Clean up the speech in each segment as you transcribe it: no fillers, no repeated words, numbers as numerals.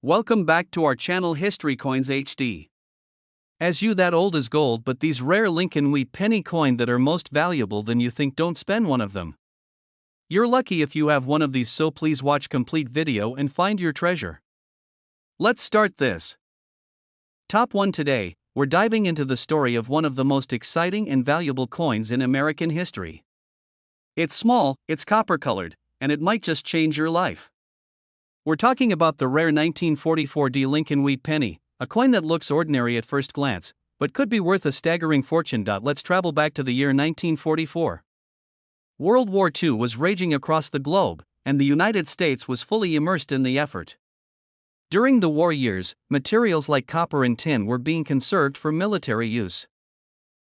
Welcome back to our channel History Coins HD. As you that old is gold, but these rare Lincoln wheat penny coin that are most valuable than you think, don't spend one of them. You're lucky if you have one of these, so please watch complete video and find your treasure. Let's start this. Top 1 today, we're diving into the story of one of the most exciting and valuable coins in American history. It's small, it's copper colored, and it might just change your life. We're talking about the rare 1944 Lincoln wheat penny, a coin that looks ordinary at first glance, but could be worth a staggering fortune. Let's travel back to the year 1944. World War II was raging across the globe, and the United States was fully immersed in the effort. During the war years, materials like copper and tin were being conserved for military use.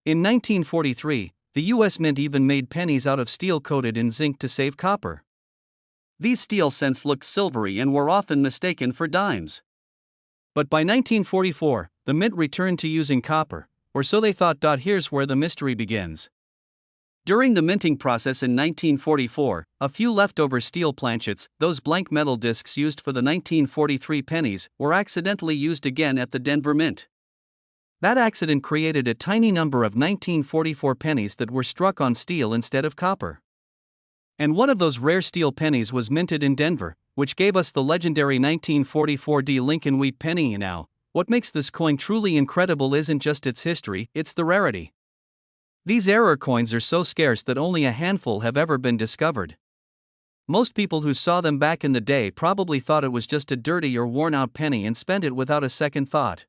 In 1943, the U.S. Mint even made pennies out of steel coated in zinc to save copper. These steel cents looked silvery and were often mistaken for dimes. But by 1944, the mint returned to using copper, or so they thought. Here's where the mystery begins. During the minting process in 1944, a few leftover steel planchets, those blank metal discs used for the 1943 pennies, were accidentally used again at the Denver Mint. That accident created a tiny number of 1944 pennies that were struck on steel instead of copper. And one of those rare steel pennies was minted in Denver, which gave us the legendary 1944 Lincoln wheat penny. Now, what makes this coin truly incredible isn't just its history, it's the rarity. These error coins are so scarce that only a handful have ever been discovered. Most people who saw them back in the day probably thought it was just a dirty or worn-out penny and spent it without a second thought.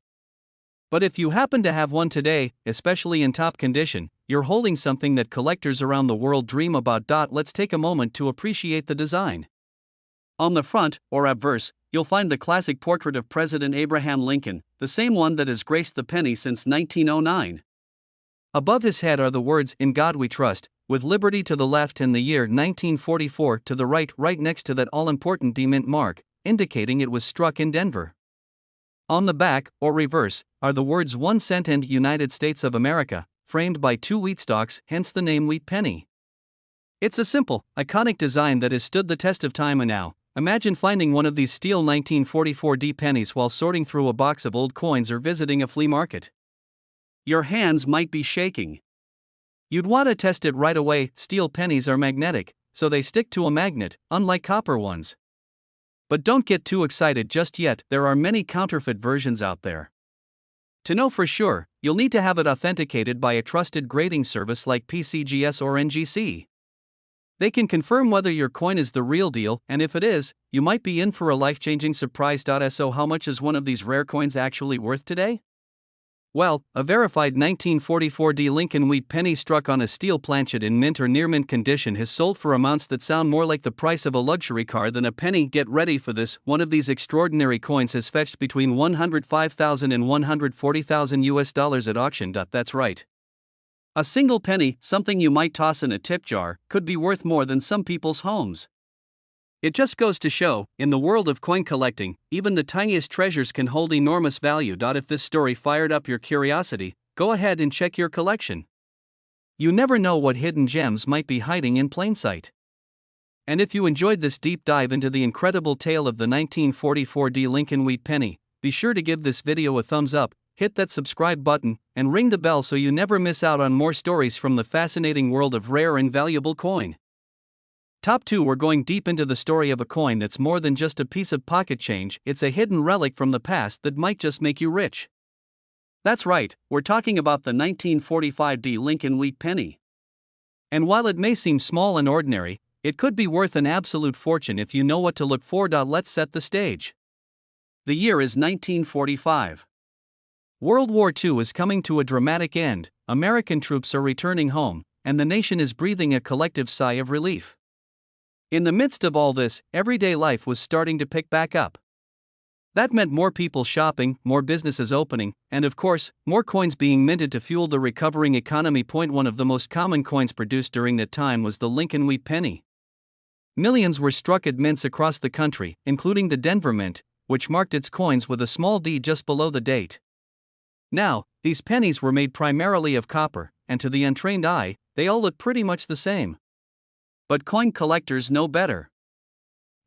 But if you happen to have one today, especially in top condition, you're holding something that collectors around the world dream about. Let's take a moment to appreciate the design. On the front, or obverse, you'll find the classic portrait of President Abraham Lincoln, the same one that has graced the penny since 1909. Above his head are the words, "In God We Trust," with liberty to the left and the year 1944 to the right next to that all-important D-Mint mark, indicating it was struck in Denver. On the back, or reverse, are the words 1 cent and United States of America, framed by 2 wheat stalks, hence the name wheat penny. It's a simple, iconic design that has stood the test of time. And now, imagine finding one of these steel 1944 pennies while sorting through a box of old coins or visiting a flea market. Your hands might be shaking. You'd want to test it right away. Steel pennies are magnetic, so they stick to a magnet, unlike copper ones. But don't get too excited just yet, there are many counterfeit versions out there. To know for sure, you'll need to have it authenticated by a trusted grading service like PCGS or NGC. They can confirm whether your coin is the real deal, and if it is, you might be in for a life-changing surprise. So how much is one of these rare coins actually worth today? Well, a verified 1944 Lincoln wheat penny struck on a steel planchet in mint or near mint condition has sold for amounts that sound more like the price of a luxury car than a penny. Get ready for this, one of these extraordinary coins has fetched between $105,000 and $140,000 US at auction. That's right. A single penny, something you might toss in a tip jar, could be worth more than some people's homes. It just goes to show, in the world of coin collecting, even the tiniest treasures can hold enormous value. If this story fired up your curiosity, go ahead and check your collection. You never know what hidden gems might be hiding in plain sight. And if you enjoyed this deep dive into the incredible tale of the 1944 Lincoln wheat penny, be sure to give this video a thumbs up, hit that subscribe button, and ring the bell so you never miss out on more stories from the fascinating world of rare and valuable coin. Top 2, we're going deep into the story of a coin that's more than just a piece of pocket change, it's a hidden relic from the past that might just make you rich. That's right, we're talking about the 1945 Lincoln wheat penny. And while it may seem small and ordinary, it could be worth an absolute fortune if you know what to look for. Let's set the stage. The year is 1945. World War II is coming to a dramatic end, American troops are returning home, and the nation is breathing a collective sigh of relief. In the midst of all this, everyday life was starting to pick back up. That meant more people shopping, more businesses opening, and of course, more coins being minted to fuel the recovering economy. One of the most common coins produced during that time was the Lincoln wheat penny. Millions were struck at mints across the country, including the Denver Mint, which marked its coins with a small d just below the date. Now, these pennies were made primarily of copper, and to the untrained eye, they all look pretty much the same. But coin collectors know better.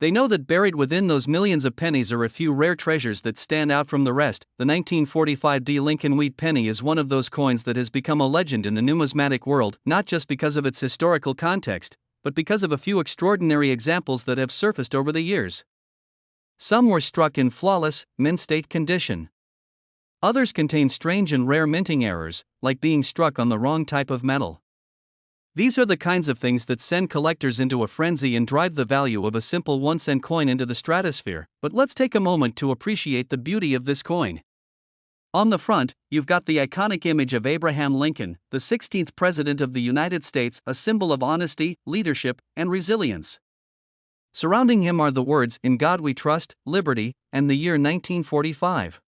They know that buried within those millions of pennies are a few rare treasures that stand out from the rest. The 1945 D Lincoln Wheat penny is one of those coins that has become a legend in the numismatic world, not just because of its historical context, but because of a few extraordinary examples that have surfaced over the years. Some were struck in flawless, mint-state condition. Others contain strange and rare minting errors, like being struck on the wrong type of metal. These are the kinds of things that send collectors into a frenzy and drive the value of a simple 1-cent coin into the stratosphere. But let's take a moment to appreciate the beauty of this coin. On the front, you've got the iconic image of Abraham Lincoln, the 16th President of the United States, a symbol of honesty, leadership, and resilience. Surrounding him are the words, "In God We Trust, Liberty," and the year 1945.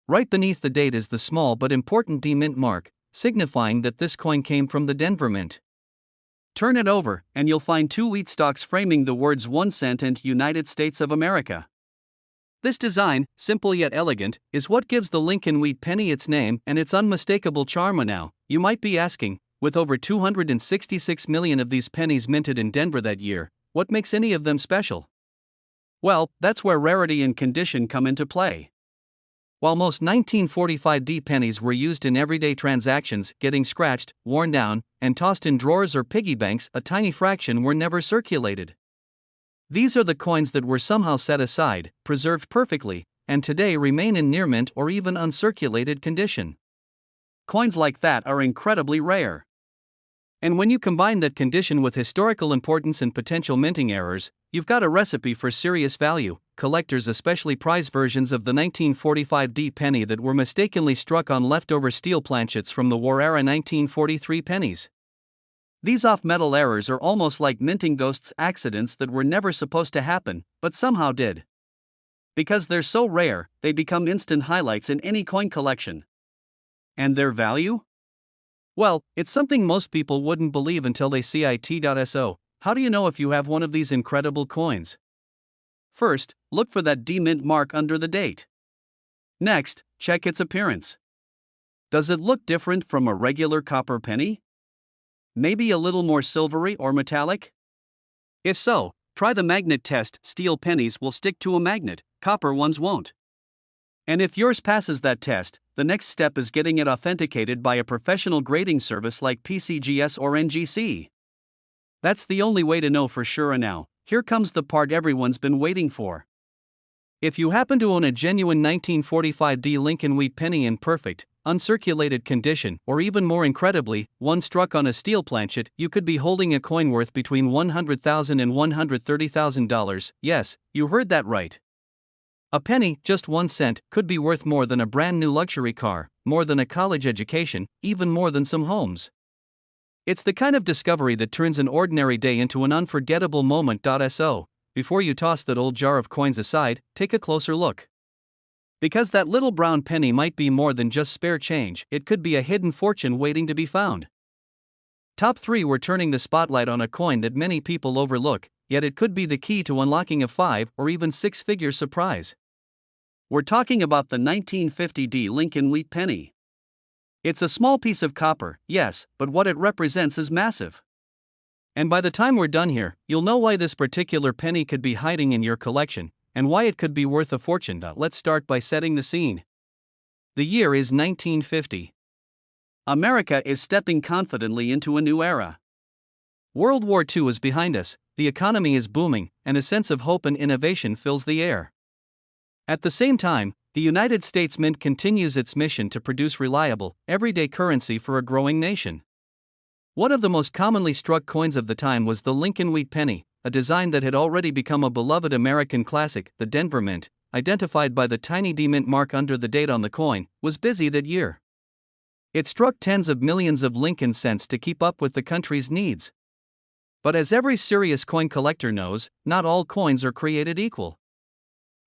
Right beneath the date is the small but important D Mint mark, signifying that this coin came from the Denver Mint. Turn it over, and you'll find two wheat stalks framing the words 1 cent and United States of America. This design, simple yet elegant, is what gives the Lincoln Wheat penny its name and its unmistakable charm. Now, you might be asking, with over 266 million of these pennies minted in Denver that year, what makes any of them special? Well, that's where rarity and condition come into play. While most 1945 D pennies were used in everyday transactions, getting scratched, worn down, and tossed in drawers or piggy banks, a tiny fraction were never circulated. These are the coins that were somehow set aside, preserved perfectly, and today remain in near mint or even uncirculated condition. Coins like that are incredibly rare. And when you combine that condition with historical importance and potential minting errors, you've got a recipe for serious value. Collectors especially prize versions of the 1945 D penny that were mistakenly struck on leftover steel planchets from the war-era 1943 pennies. These off-metal errors are almost like minting ghosts, accidents that were never supposed to happen, but somehow did. Because they're so rare, they become instant highlights in any coin collection. And their value? Well, it's something most people wouldn't believe until they see it.so. How do you know if you have one of these incredible coins? First, look for that D Mint mark under the date. Next, check its appearance. Does it look different from a regular copper penny? Maybe a little more silvery or metallic? If so, try the magnet test. Steel pennies will stick to a magnet, copper ones won't. And if yours passes that test, the next step is getting it authenticated by a professional grading service like PCGS or NGC. That's the only way to know for sure. And now, here comes the part everyone's been waiting for. If you happen to own a genuine 1945 D Lincoln Wheat penny in perfect, uncirculated condition, or even more incredibly, one struck on a steel planchet, you could be holding a coin worth between $100,000 and $130,000. Yes, you heard that right. A penny, just 1 cent, could be worth more than a brand new luxury car, more than a college education, even more than some homes. It's the kind of discovery that turns an ordinary day into an unforgettable moment.so. Before you toss that old jar of coins aside, take a closer look. Because that little brown penny might be more than just spare change, it could be a hidden fortune waiting to be found. Top 3, we're turning the spotlight on a coin that many people overlook, yet it could be the key to unlocking a 5 or even 6-figure surprise. We're talking about the 1950 D Lincoln Wheat penny. It's a small piece of copper, yes, but what it represents is massive. And by the time we're done here, you'll know why this particular penny could be hiding in your collection, and why it could be worth a fortune. Let's start by setting the scene. The year is 1950. America is stepping confidently into a new era. World War II is behind us, the economy is booming, and a sense of hope and innovation fills the air. At the same time, the United States Mint continues its mission to produce reliable, everyday currency for a growing nation. One of the most commonly struck coins of the time was the Lincoln Wheat penny, a design that had already become a beloved American classic. The Denver Mint, identified by the tiny D Mint mark under the date on the coin, was busy that year. It struck tens of millions of Lincoln cents to keep up with the country's needs. But as every serious coin collector knows, not all coins are created equal.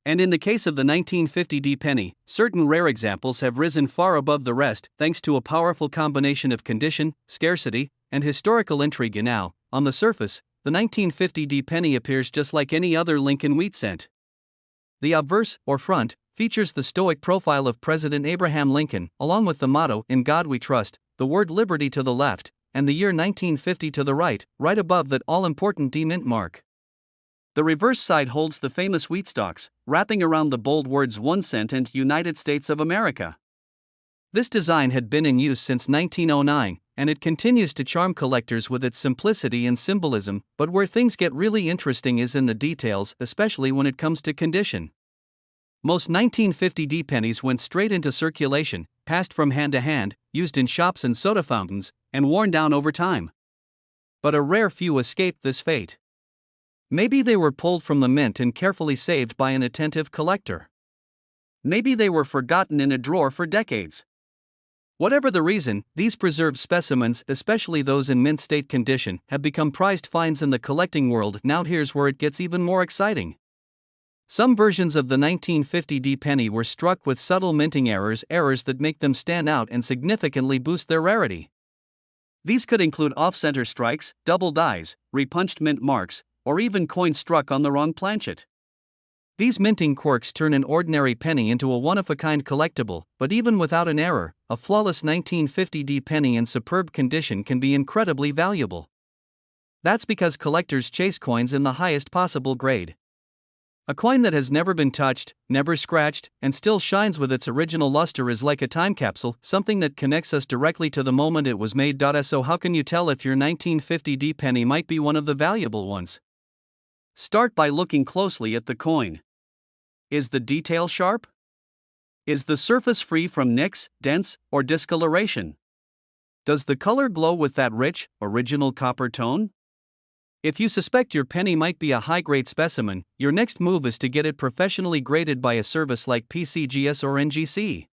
And in the case of the 1950 D penny, certain rare examples have risen far above the rest thanks to a powerful combination of condition, scarcity, and historical intrigue. Now, on the surface, the 1950 D penny appears just like any other Lincoln Wheat cent. The obverse, or front, features the stoic profile of President Abraham Lincoln, along with the motto, "In God We Trust," the word liberty to the left, and the year 1950 to the right, right above that all-important D Mint mark. The reverse side holds the famous wheat stalks, wrapping around the bold words 1 cent and United States of America. This design had been in use since 1909, and it continues to charm collectors with its simplicity and symbolism, but where things get really interesting is in the details, especially when it comes to condition. Most 1950 pennies went straight into circulation, passed from hand to hand, used in shops and soda fountains, and worn down over time. But a rare few escaped this fate. Maybe they were pulled from the mint and carefully saved by an attentive collector. Maybe they were forgotten in a drawer for decades. Whatever the reason, these preserved specimens, especially those in mint state condition, have become prized finds in the collecting world. Now here's where it gets even more exciting. Some versions of the 1950 penny were struck with subtle minting errors that make them stand out and significantly boost their rarity. These could include off-center strikes, double dies, repunched mint marks, or even coins struck on the wrong planchet. These minting quirks turn an ordinary penny into a one-of-a-kind collectible, but even without an error, a flawless 1950 penny in superb condition can be incredibly valuable. That's because collectors chase coins in the highest possible grade. A coin that has never been touched, never scratched, and still shines with its original luster is like a time capsule, something that connects us directly to the moment it was made. So how can you tell if your 1950 penny might be one of the valuable ones? Start by looking closely at the coin. Is the detail sharp? Is the surface free from nicks, dents, or discoloration? Does the color glow with that rich, original copper tone? If you suspect your penny might be a high-grade specimen, your next move is to get it professionally graded by a service like PCGS or NGC.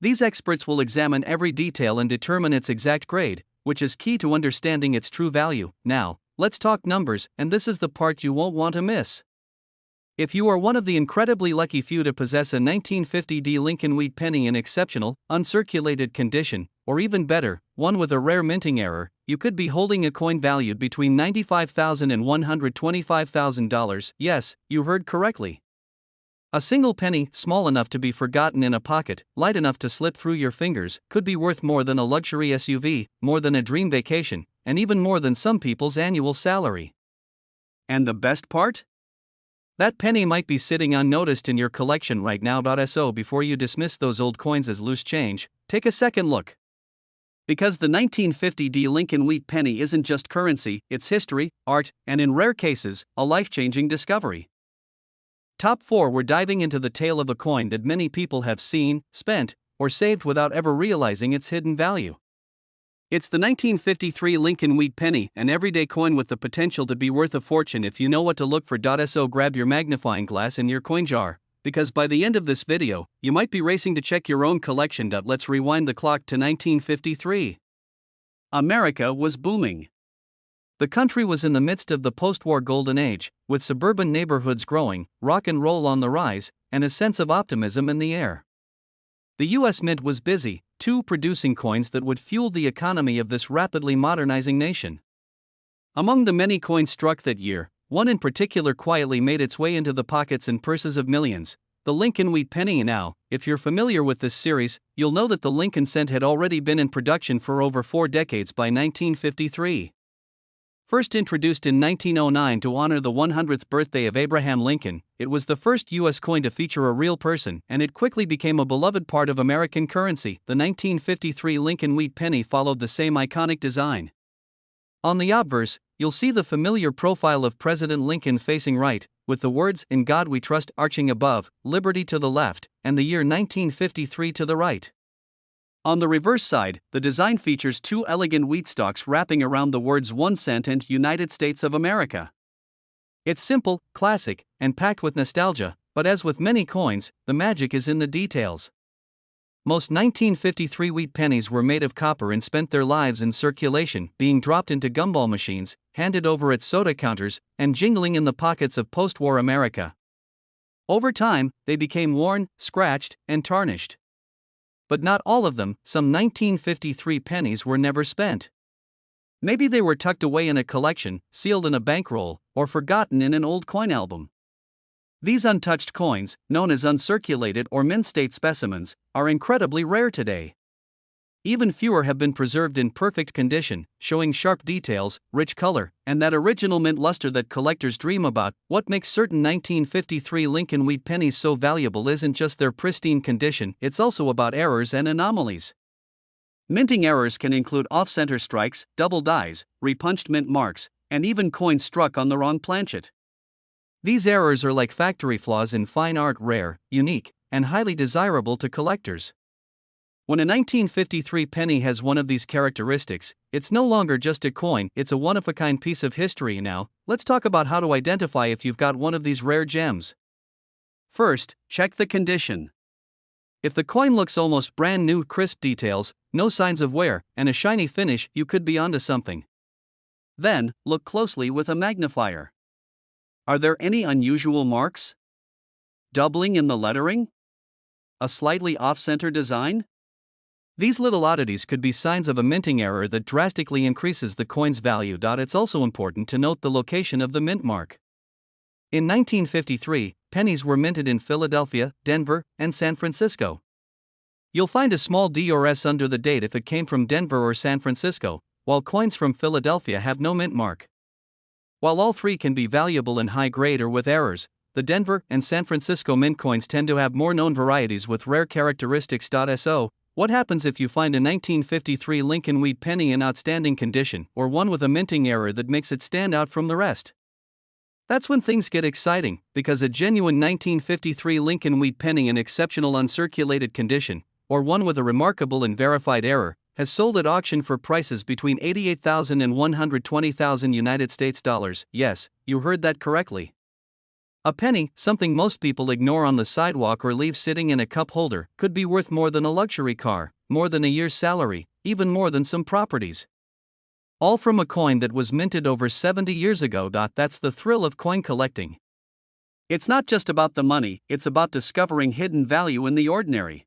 These experts will examine every detail and determine its exact grade, which is key to understanding its true value. Now, let's talk numbers, and this is the part you won't want to miss. If you are one of the incredibly lucky few to possess a 1950 Lincoln wheat penny in exceptional, uncirculated condition, or even better, one with a rare minting error, you could be holding a coin valued between $95,000 and $125,000. Yes, you heard correctly. A single penny, small enough to be forgotten in a pocket, light enough to slip through your fingers, could be worth more than a luxury SUV, more than a dream vacation, and even more than some people's annual salary. And the best part? That penny might be sitting unnoticed in your collection right now. So before you dismiss those old coins as loose change, take a second look. Because the 1950 Lincoln wheat penny isn't just currency, it's history, art, and in rare cases, a life-changing discovery. Top 4. We're diving into the tale of a coin that many people have seen, spent, or saved without ever realizing its hidden value. It's the 1953 Lincoln wheat penny, an everyday coin with the potential to be worth a fortune if you know what to look for. So grab your magnifying glass and your coin jar, because by the end of this video, you might be racing to check your own collection. Let's rewind the clock to 1953. America was booming. The country was in the midst of the post-war golden age, with suburban neighborhoods growing, rock and roll on the rise, and a sense of optimism in the air. The U.S. Mint was busy, too, producing coins that would fuel the economy of this rapidly modernizing nation. Among the many coins struck that year, one in particular quietly made its way into the pockets and purses of millions, the Lincoln wheat penny. Now, if you're familiar with this series, you'll know that the Lincoln cent had already been in production for over 4 decades by 1953. First introduced in 1909 to honor the 100th birthday of Abraham Lincoln, it was the first U.S. coin to feature a real person, and it quickly became a beloved part of American currency. The 1953 Lincoln wheat penny followed the same iconic design. On the obverse, you'll see the familiar profile of President Lincoln facing right, with the words, "In God We Trust," arching above, liberty to the left, and the year 1953 to the right. On the reverse side, the design features 2 elegant wheat stalks wrapping around the words 1 cent and United States of America. It's simple, classic, and packed with nostalgia, but as with many coins, the magic is in the details. Most 1953 wheat pennies were made of copper and spent their lives in circulation, being dropped into gumball machines, handed over at soda counters, and jingling in the pockets of post-war America. Over time, they became worn, scratched, and tarnished. But not all of them. Some 1953 pennies were never spent. Maybe they were tucked away in a collection, sealed in a bankroll, or forgotten in an old coin album. These untouched coins, known as uncirculated or mint state specimens, are incredibly rare today. Even fewer have been preserved in perfect condition, showing sharp details, rich color, and that original mint luster that collectors dream about. What makes certain 1953 Lincoln Wheat pennies so valuable isn't just their pristine condition, it's also about errors and anomalies. Minting errors can include off-center strikes, double dies, repunched mint marks, and even coins struck on the wrong planchet. These errors are like factory flaws in fine art, rare, unique, and highly desirable to collectors. When a 1953 penny has one of these characteristics, it's no longer just a coin, it's a one-of-a-kind piece of history. Now, let's talk about how to identify if you've got one of these rare gems. First, check the condition. If the coin looks almost brand new, crisp details, no signs of wear, and a shiny finish, you could be onto something. Then, look closely with a magnifier. Are there any unusual marks? Doubling in the lettering? A slightly off-center design? These little oddities could be signs of a minting error that drastically increases the coin's value. It's also important to note the location of the mint mark. In 1953, pennies were minted in Philadelphia, Denver, and San Francisco. You'll find a small D or S under the date if it came from Denver or San Francisco, while coins from Philadelphia have no mint mark. While all three can be valuable in high grade or with errors, the Denver and San Francisco mint coins tend to have more known varieties with rare characteristics. So, what happens if you find a 1953 Lincoln Wheat penny in outstanding condition, or one with a minting error that makes it stand out from the rest? That's when things get exciting, because a genuine 1953 Lincoln Wheat penny in exceptional uncirculated condition, or one with a remarkable and verified error, has sold at auction for prices between $88,000 and $120,000 United States dollars. Yes, you heard that correctly. A penny, something most people ignore on the sidewalk or leave sitting in a cup holder, could be worth more than a luxury car, more than a year's salary, even more than some properties. All from a coin that was minted over 70 years ago. That's the thrill of coin collecting. It's not just about the money, it's about discovering hidden value in the ordinary.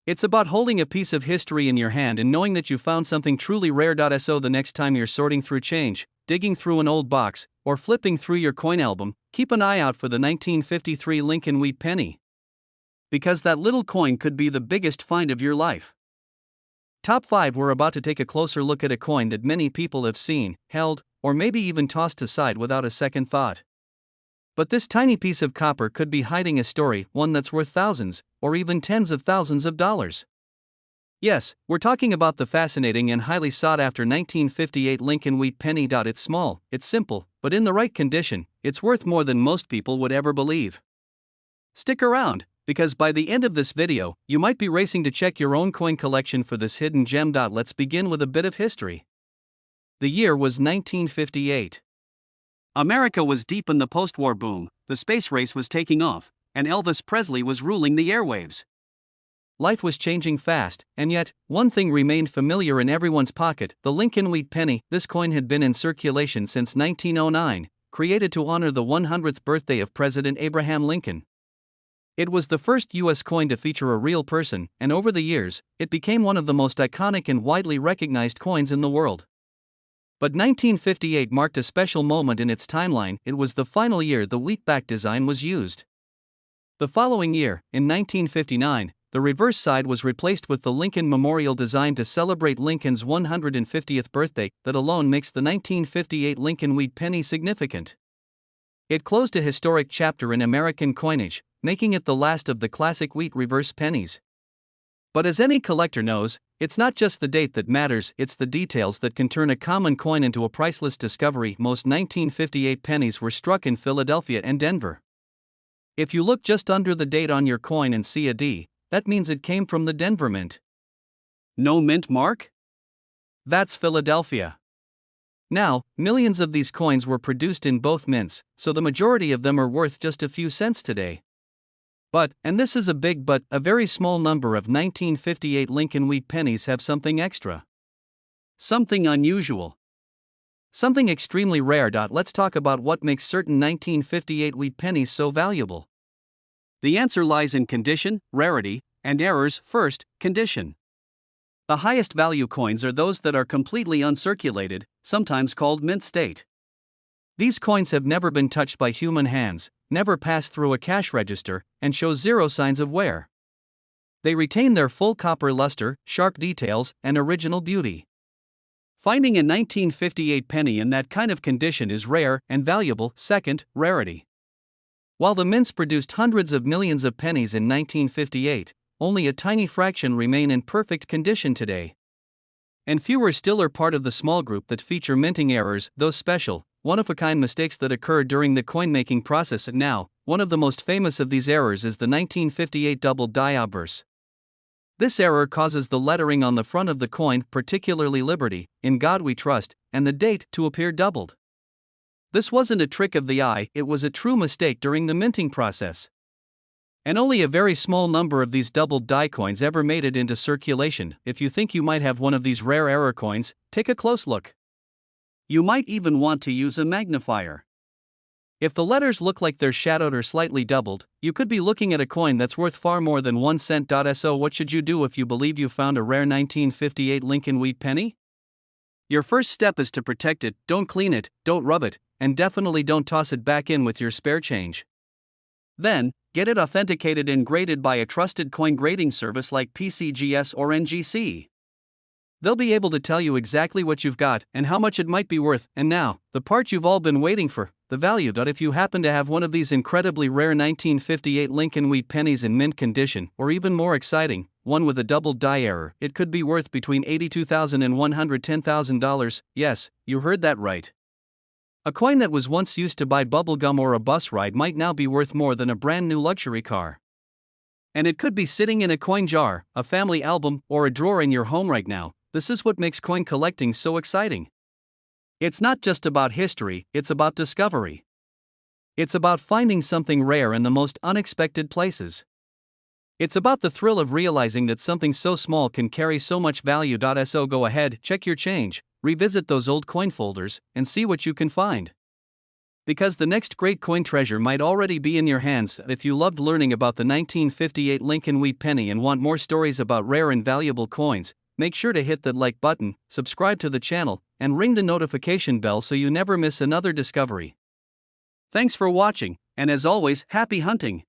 It's about holding a piece of history in your hand and knowing that you found something truly rare. So the next time you're sorting through change, digging through an old box, or flipping through your coin album, keep an eye out for the 1953 Lincoln Wheat penny. Because that little coin could be the biggest find of your life. Top 5. We're about to take a closer look at a coin that many people have seen, held, or maybe even tossed aside without a second thought. But this tiny piece of copper could be hiding a story, one that's worth thousands, or even tens of thousands of dollars. Yes, we're talking about the fascinating and highly sought-after 1958 Lincoln Wheat penny. It's small, it's simple, but in the right condition, it's worth more than most people would ever believe. Stick around, because by the end of this video, you might be racing to check your own coin collection for this hidden gem. Let's begin with a bit of history. The year was 1958. America was deep in the post-war boom, the space race was taking off, and Elvis Presley was ruling the airwaves. Life was changing fast, and yet, one thing remained familiar in everyone's pocket: the Lincoln Wheat penny. This coin had been in circulation since 1909, created to honor the 100th birthday of President Abraham Lincoln. It was the first U.S. coin to feature a real person, and over the years, it became one of the most iconic and widely recognized coins in the world. But 1958 marked a special moment in its timeline. It was the final year the wheatback design was used. The following year, in 1959, the reverse side was replaced with the Lincoln Memorial design to celebrate Lincoln's 150th birthday. That alone makes the 1958 Lincoln Wheat penny significant. It closed a historic chapter in American coinage, making it the last of the classic wheat reverse pennies. But as any collector knows, it's not just the date that matters, it's the details that can turn a common coin into a priceless discovery. Most 1958 pennies were struck in Philadelphia and Denver. If you look just under the date on your coin and see a D, that means it came from the Denver Mint. No mint mark? That's Philadelphia. Now, millions of these coins were produced in both mints, so the majority of them are worth just a few cents today. But, and this is a big but, a very small number of 1958 Lincoln Wheat pennies have something extra. Something unusual. Something extremely rare. Let's talk about what makes certain 1958 wheat pennies so valuable. The answer lies in condition, rarity, and errors. First, condition. The highest value coins are those that are completely uncirculated, sometimes called mint state. These coins have never been touched by human hands, never passed through a cash register, and show zero signs of wear. They retain their full copper luster, sharp details, and original beauty. Finding a 1958 penny in that kind of condition is rare and valuable. Second, rarity. While the mints produced hundreds of millions of pennies in 1958, only a tiny fraction remain in perfect condition today. And fewer still are part of the small group that feature minting errors, those special, one-of-a-kind mistakes that occur during the coin-making process. And now, one of the most famous of these errors is the 1958 double die obverse. This error causes the lettering on the front of the coin, particularly Liberty, In God We Trust, and the date to appear doubled. This wasn't a trick of the eye, it was a true mistake during the minting process. And only a very small number of these doubled die coins ever made it into circulation. If you think you might have one of these rare error coins, take a close look. You might even want to use a magnifier. If the letters look like they're shadowed or slightly doubled, you could be looking at a coin that's worth far more than 1 cent. So what should you do if you believe you found a rare 1958 Lincoln wheat penny? Your first step is to protect it. Don't clean it, don't rub it, and definitely don't toss it back in with your spare change. Then, get it authenticated and graded by a trusted coin grading service like PCGS or NGC. They'll be able to tell you exactly what you've got and how much it might be worth. And now, the part you've all been waiting for, the value. If you happen to have one of these incredibly rare 1958 Lincoln wheat pennies in mint condition, or even more exciting, one with a double die error, it could be worth between $82,000 and $110,000. Yes, you heard that right. A coin that was once used to buy bubblegum or a bus ride might now be worth more than a brand new luxury car. And it could be sitting in a coin jar, a family album, or a drawer in your home right now. This is what makes coin collecting so exciting. It's not just about history, it's about discovery. It's about finding something rare in the most unexpected places. It's about the thrill of realizing that something so small can carry so much value. So go ahead, check your change, revisit those old coin folders, and see what you can find. Because the next great coin treasure might already be in your hands. If you loved learning about the 1958 Lincoln wheat penny and want more stories about rare and valuable coins, make sure to hit that like button, subscribe to the channel, and ring the notification bell so you never miss another discovery. Thanks for watching, and as always, happy hunting!